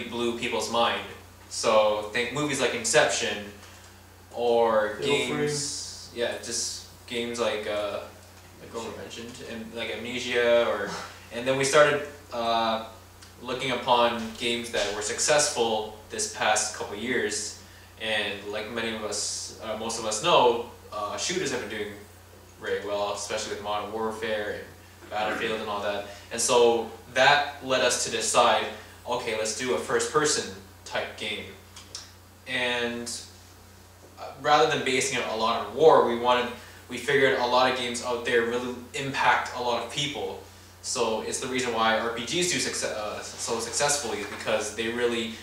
blew people's mind. So think movies like Inception, or games, just games like Homer mentioned, and like Amnesia, and then we started looking upon games that were successful this past couple years, and like many of us, most of us know, shooters have been doing very well, especially with Modern Warfare and Battlefield and all that. And so that led us to decide, okay, let's do a first-person type game. And rather than basing it a lot on war, we figured a lot of games out there really impact a lot of people. So it's the reason why RPGs do so successfully, because they really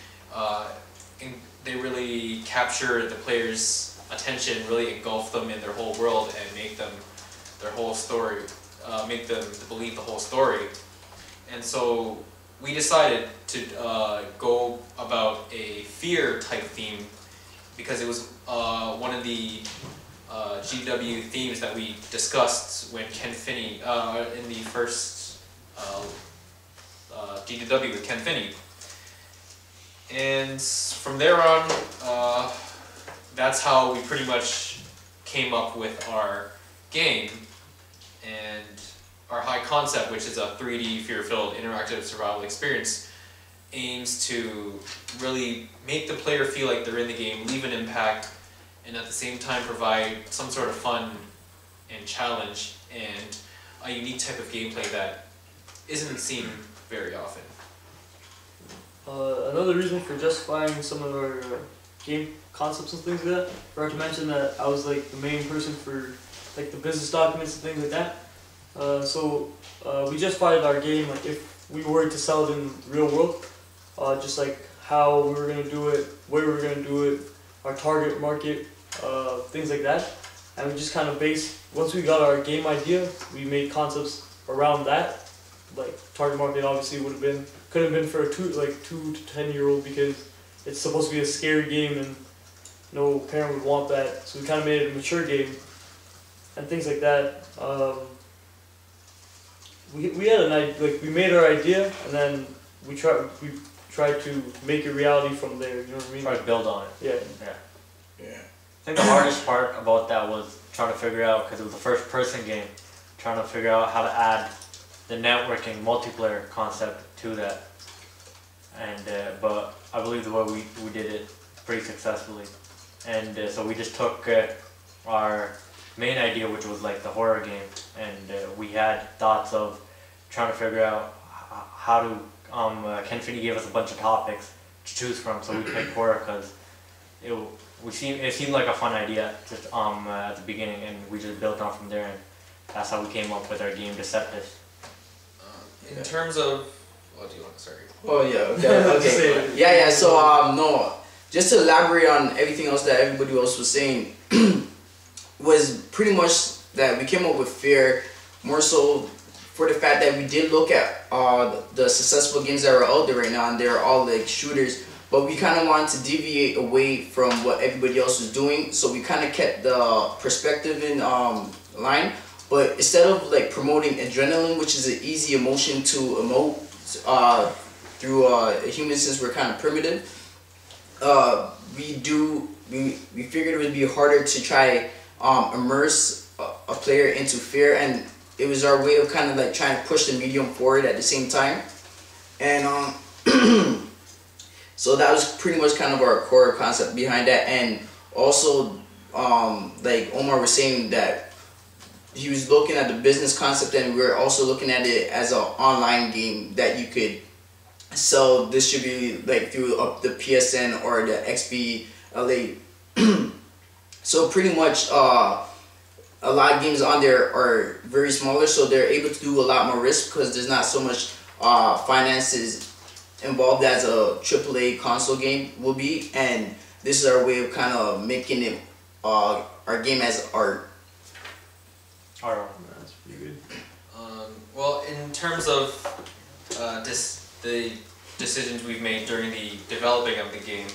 capture the player's attention, really engulf them in their whole world, and make them their whole story, make them believe the whole story. And so we decided to go about a fear type theme, because it was one of the GW themes that we discussed when Ken Finney, in the first GW with Ken Finney. And from there on, that's how we pretty much came up with our game, and our high concept, which is a 3D fear-filled interactive survival experience, aims to really make the player feel like they're in the game, leave an impact, and at the same time provide some sort of fun and challenge and a unique type of gameplay that isn't seen very often. Another reason for justifying some of our game concepts and things like that, I forgot to mention that I was like the main person for like the business documents and things like that. So we justified our game like if we were to sell it in the real world, just like how we were going to do it, where we were going to do it, our target market, things like that. And we just kind of once we got our game idea, we made concepts around that. Like target market obviously could have been for a 2 to 10-year-old, because it's supposed to be a scary game and no parent would want that. So we kind of made it a mature game and things like that. We had an idea, we made our idea, and then we tried to make it reality from there. You know what I mean? Try to build on it. Yeah. I think the hardest part about that was trying to figure out, because it was a first-person game, trying to figure out how to add the networking multiplayer concept to that. And but I believe the way we did it pretty successfully. And so we just took our main idea, which was like the horror game, and we had thoughts of trying to figure out how to. Ken Finney gave us a bunch of topics to choose from, so we picked horror because it seemed like a fun idea just at the beginning, and we just built on from there, and that's how we came up with our game Deceptive. In terms of, what do you want to say? Oh yeah, okay. Yeah. So no, just to elaborate on everything else that everybody else was saying, was pretty much that we came up with fear more so for the fact that we did look at the successful games that are out there right now, and they're all like shooters, but we kind of wanted to deviate away from what everybody else was doing, so we kind of kept the perspective in line. But instead of like promoting adrenaline, which is an easy emotion to emote through humans, since we're kind of primitive, we figured it would be harder to try immerse a player into fear, and it was our way of kind of like trying to push the medium forward at the same time. And so that was pretty much kind of our core concept behind that. And also like Omar was saying, that he was looking at the business concept, and we were also looking at it as an online game that you could sell, distribute like through the PSN or the XBLA. So pretty much a lot of games on there are very smaller, so they're able to do a lot more risk because there's not so much finances involved as a AAA console game will be. And this is our way of kind of making it our game as art. That's pretty good. Well, in terms of the decisions we've made during the developing of the game,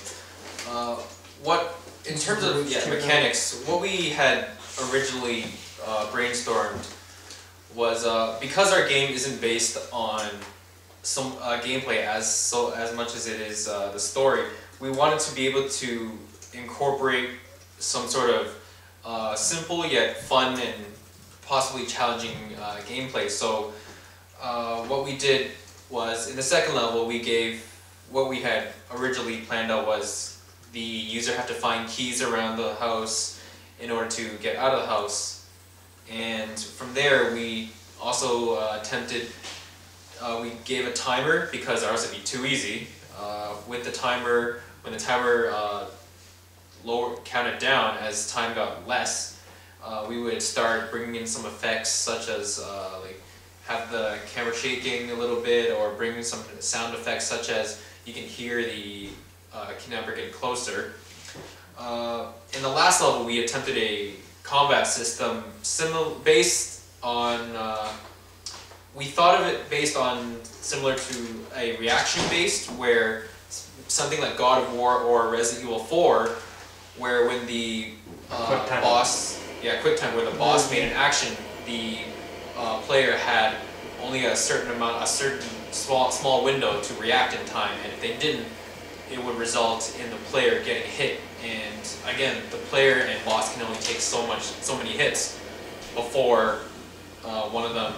in terms of mechanics, what we had originally brainstormed was because our game isn't based on some gameplay as much as it is the story. We wanted to be able to incorporate some sort of simple yet fun and possibly challenging gameplay. So what we did was, in the second level, we gave what we had originally planned out was the user had to find keys around the house in order to get out of the house. And from there, we also attempted, we gave a timer because ours would be too easy. With the timer, when the timer counted down as time got less, we would start bringing in some effects such as like have the camera shaking a little bit, or bring in some sound effects such as you can hear the kidnapper getting closer. In the last level, we attempted a combat system based on, we thought of it based on similar to a reaction based, where something like God of War or Resident Evil 4, where when the boss, QuickTime, where the boss made an action, the player had only a certain small window to react in time, and if they didn't, it would result in the player getting hit. And again, the player and boss can only take so many hits before one of them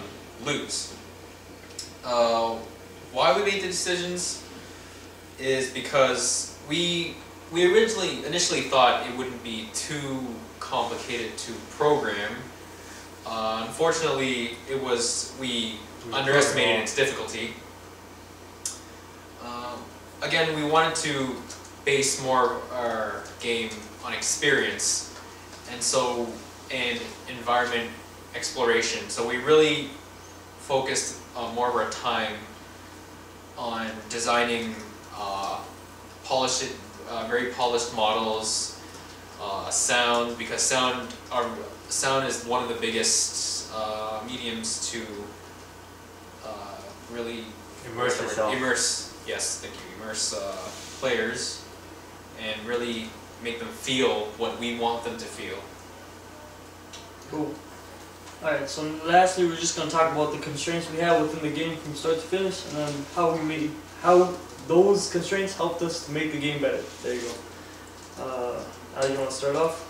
lose. Why we made the decisions is because we initially thought it wouldn't be too complicated to program. Unfortunately, we underestimated its difficulty. Again, we wanted to base more of our game on experience, and environment exploration. So we really focused more of our time on designing very polished models, sound, because sound is one of the biggest mediums to really immerse. Yes, thank you. Immerse players and really make them feel what we want them to feel. Cool. Alright, so lastly we're just going to talk about the constraints we have within the game from start to finish, and then how those constraints helped us to make the game better. There you go. Ali, you want to start off?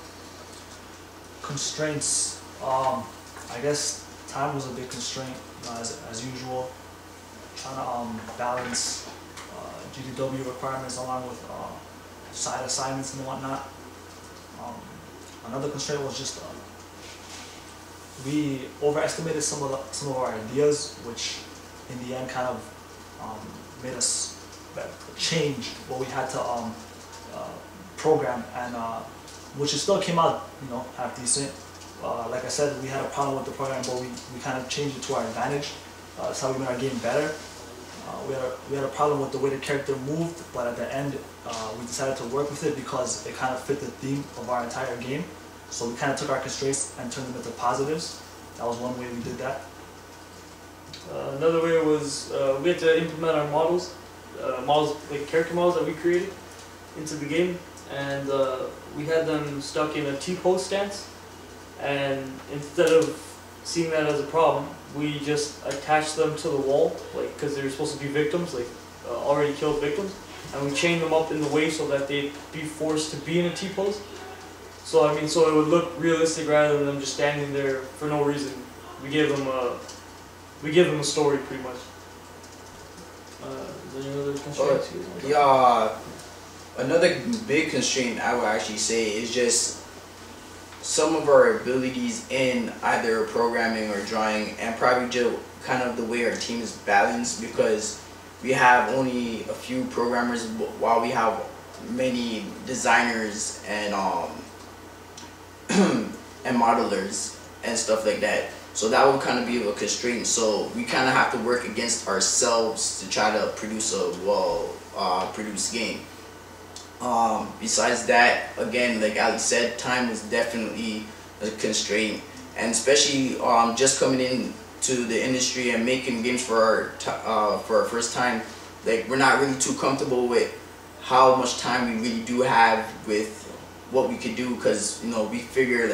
Constraints. I guess time was a big constraint, as usual. Trying to balance GDW requirements along with side assignments and whatnot. Another constraint was just we overestimated some of our ideas, which in the end kind of made us change what we had to program, and which it still came out, half decent. Like I said, we had a problem with the program, but we kind of changed it to our advantage. That's how we made our game better. We had a problem with the way the character moved, but at the end we decided to work with it because it kind of fit the theme of our entire game. So we kind of took our constraints and turned them into positives. That was one way we did that. Another way was we had to implement our models like character models that we created into the game, and we had them stuck in a T-pose stance, and instead of seeing that as a problem, we just attached them to the wall, like, because they were supposed to be victims, like already killed victims, and we chained them up in the way so that they'd be forced to be in a T-pose. So so it would look realistic rather than them just standing there for no reason. We give them a story pretty much. Is there any other constraints? Yeah, another big constraint I would actually say is just some of our abilities in either programming or drawing, and probably just kind of the way our team is balanced, because we have only a few programmers while we have many designers and and modelers and stuff like that. So that would kind of be a constraint. So we kind of have to work against ourselves to try to produce a well-produced game. Besides that, again, like Ali said, time was definitely a constraint, and especially just coming in to the industry and making games for our first time, like, we're not really too comfortable with how much time we really do have with what we could do, because we figure, like,